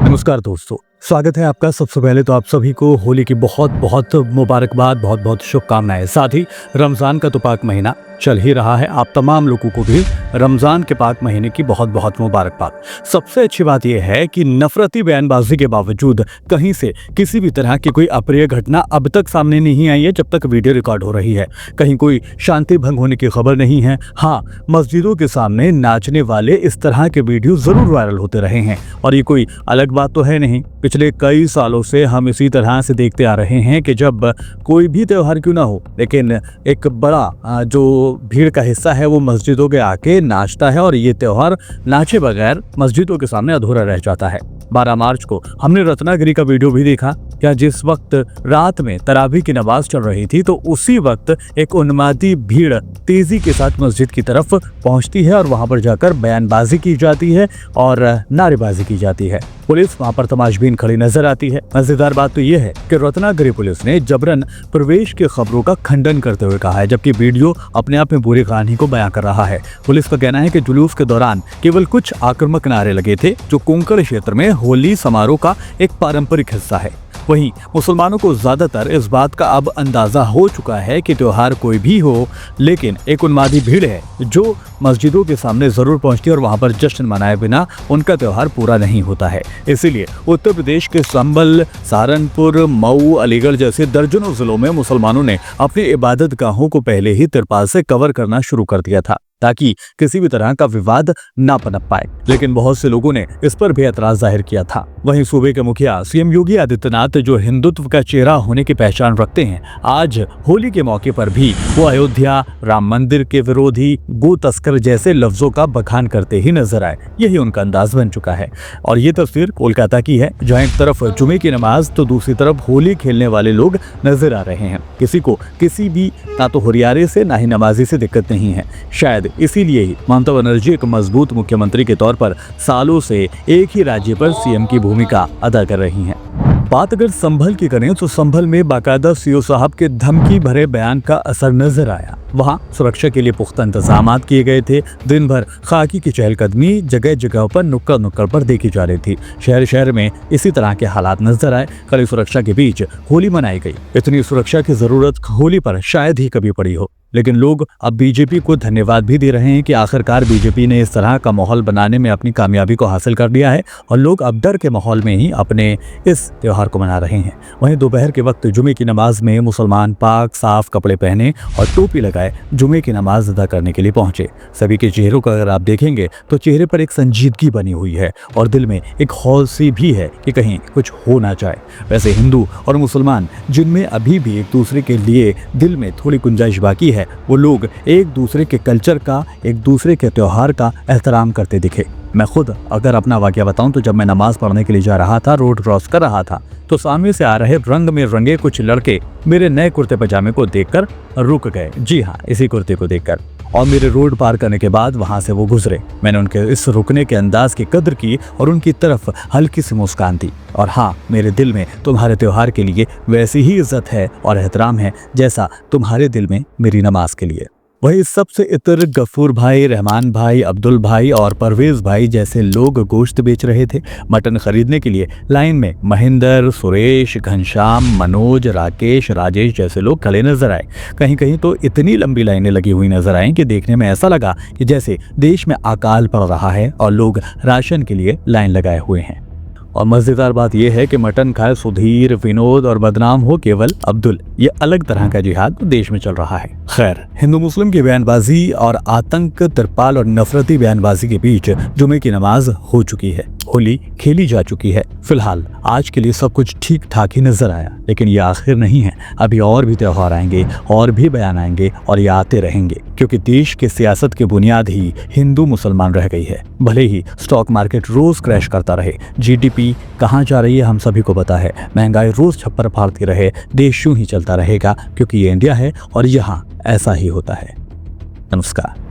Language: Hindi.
नमस्कार दोस्तों, स्वागत है आपका। सबसे पहले तो आप सभी को होली की बहुत बहुत मुबारकबाद, बहुत बहुत शुभकामनाएं। साथ ही रमज़ान का तो पाक महीना चल ही रहा है, आप तमाम लोगों को भी रमज़ान के पाक महीने की बहुत बहुत मुबारकबाद। सबसे अच्छी बात यह है कि नफरती बयानबाजी के बावजूद कहीं से किसी भी तरह की कोई अप्रिय घटना अब तक सामने नहीं आई है जब तक वीडियो रिकॉर्ड हो रही है। कहीं कोई शांति भंग होने की खबर नहीं है। हाँ, मस्जिदों के सामने नाचने वाले इस तरह के वीडियो जरूर वायरल होते रहे हैं और ये कोई अलग बात तो है नहीं। पिछले कई सालों से हम इसी तरह से देखते आ रहे हैं कि जब कोई भी त्यौहार क्यों ना हो, लेकिन एक बड़ा जो भीड़ का हिस्सा है वो मस्जिदों के आके नाचता है और ये त्यौहार नाचे बगैर मस्जिदों के सामने अधूरा रह जाता है। 12 मार्च को हमने रत्नागिरी का वीडियो भी देखा, क्या जिस वक्त रात में तरावी की नमाज चल रही थी तो उसी वक्त एक उन्मादी भीड़ तेजी के साथ मस्जिद की तरफ पहुंचती है और वहां पर जाकर बयानबाजी की जाती है और नारेबाजी की जाती है। पुलिस वहां पर तमाशबीन खड़ी नजर आती है। मजेदार बात तो यह है कि रत्नागिरी पुलिस ने जबरन प्रवेश की खबरों का खंडन करते हुए कहा है, जबकि वीडियो अपने आप में बुरी कहानी को बयां कर रहा है। पुलिस का कहना है कि जुलूस के दौरान केवल कुछ आक्रामक नारे लगे थे जो कोंकण क्षेत्र में होली समारोह का एक पारंपरिक हिस्सा है। वहीं मुसलमानों को ज्यादातर इस बात का अब अंदाजा हो चुका है कि त्योहार कोई भी हो, लेकिन एक उन्मादी भीड़ है जो मस्जिदों के सामने जरूर पहुंचती है और वहां पर जश्न मनाए बिना उनका त्योहार पूरा नहीं होता है। इसीलिए उत्तर प्रदेश के संभल, सहारनपुर, मऊ, अलीगढ़ जैसे दर्जनों जिलों में मुसलमानों ने अपनी इबादत गाहों को पहले ही तिरपाल से कवर करना शुरू कर दिया था ताकि किसी भी तरह का विवाद ना पनप पाए, लेकिन बहुत से लोगों ने इस पर भी एतराज जाहिर किया था। वहीं सूबे के मुखिया सीएम योगी आदित्यनाथ, जो हिंदुत्व का चेहरा होने की पहचान रखते हैं, आज होली के मौके पर भी वो अयोध्या, राम मंदिर के विरोधी, गो तस्कर जैसे लफ्जों का बखान करते ही नजर आए। यही उनका अंदाज बन चुका है। और ये तस्वीर कोलकाता की है, जहाँ एक तरफ जुमे की नमाज तो दूसरी तरफ होली खेलने वाले लोग नजर आ रहे हैं। किसी को किसी भी ना तो हुरियारे से ना ही नमाजी से दिक्कत नहीं है। शायद इसीलिए ही ममता बनर्जी एक मजबूत मुख्यमंत्री के तौर पर सालों से एक ही राज्य पर सीएम की भूमिका अदा कर रही हैं। बात अगर संभल की करें तो संभल में बाकायदा सीओ साहब के धमकी भरे बयान का असर नजर आया। वहां सुरक्षा के लिए पुख्ता इंतजाम किए गए थे। दिन भर खाकी की चहलकदमी जगह जगह पर नुक्कड़ नुक्कड़ पर देखी जा रही थी। शहर शहर में इसी तरह के हालात नजर आए। कड़ी सुरक्षा के बीच होली मनाई गई। इतनी सुरक्षा की जरूरत होली पर शायद ही कभी पड़ी हो, लेकिन लोग अब बीजेपी को धन्यवाद भी दे रहे हैं कि आखिरकार बीजेपी ने इस तरह का माहौल बनाने में अपनी कामयाबी को हासिल कर लिया है और लोग अब डर के माहौल में ही अपने इस त्योहार को मना रहे हैं। वहीं दोपहर के वक्त जुमे की नमाज में मुसलमान पाक साफ कपड़े पहने और टोपी लगाए जुमे की नमाज अदा करने के लिए पहुंचे। सभी के चेहरों को अगर आप देखेंगे तो चेहरे पर एक संजीदगी बनी हुई है और दिल में एक हौल सी भी है कि कहीं कुछ हो ना जाए। वैसे हिंदू और मुसलमान जिनमें अभी भी एक दूसरे के लिए दिल में थोड़ी गुंजाइश बाकी है, वो लोग एक दूसरे के कल्चर का, एक दूसरे के त्योहार का एहतराम करते दिखे। मैं खुद अगर अपना वाकया बताऊं तो जब मैं नमाज पढ़ने के लिए जा रहा था, रोड क्रॉस कर रहा था, तो सामने से आ रहे रंग में रंगे कुछ लड़के मेरे नए कुर्ते पजामे को देखकर रुक गए। जी हाँ, इसी कुर्ते को देखकर। और मेरे रोड पार करने के बाद वहां से वो गुजरे। मैंने उनके इस रुकने के अंदाज की कद्र की और उनकी तरफ हल्की सी मुस्कान दी। और हाँ, मेरे दिल में तुम्हारे त्योहार के लिए वैसी ही इज्जत है और एहतराम है जैसा तुम्हारे दिल में मेरी नमाज के लिए। वही सबसे इतर गफूर भाई, रहमान भाई, अब्दुल भाई और परवेज भाई जैसे लोग गोश्त बेच रहे थे। मटन खरीदने के लिए लाइन में महेंद्र, सुरेश, घनश्याम, मनोज, राकेश, राजेश जैसे लोग खड़े नजर आए। कहीं कहीं तो इतनी लंबी लाइनें लगी हुई नजर आई कि देखने में ऐसा लगा कि जैसे देश में अकाल पड़ रहा है और लोग राशन के लिए लाइन लगाए हुए हैं। और मजेदार बात यह है कि मटन खाए सुधीर, विनोद और बदनाम हो केवल अब्दुल, ये अलग तरह का जिहाद देश में चल रहा है। खैर, हिंदू मुस्लिम की बयानबाजी और आतंक, तिरपाल और नफरती बयानबाजी के बीच जुमे की नमाज हो चुकी है, होली खेली जा चुकी है। फिलहाल आज के लिए सब कुछ ठीक ठाक ही नजर आया, लेकिन ये आखिर नहीं है। अभी और भी त्योहार आएंगे और भी बयान आएंगे और ये आते रहेंगे, क्योंकि देश के सियासत की बुनियाद ही हिंदू मुसलमान रह गई है। भले ही स्टॉक मार्केट रोज क्रैश करता रहे, जीडीपी कहाँ जा रही है हम सभी को पता है, महंगाई रोज छप्पर फाड़ती रहे, देश यूं ही चलता रहेगा, क्योंकि ये इंडिया है और यहाँ ऐसा ही होता है। नमस्कार।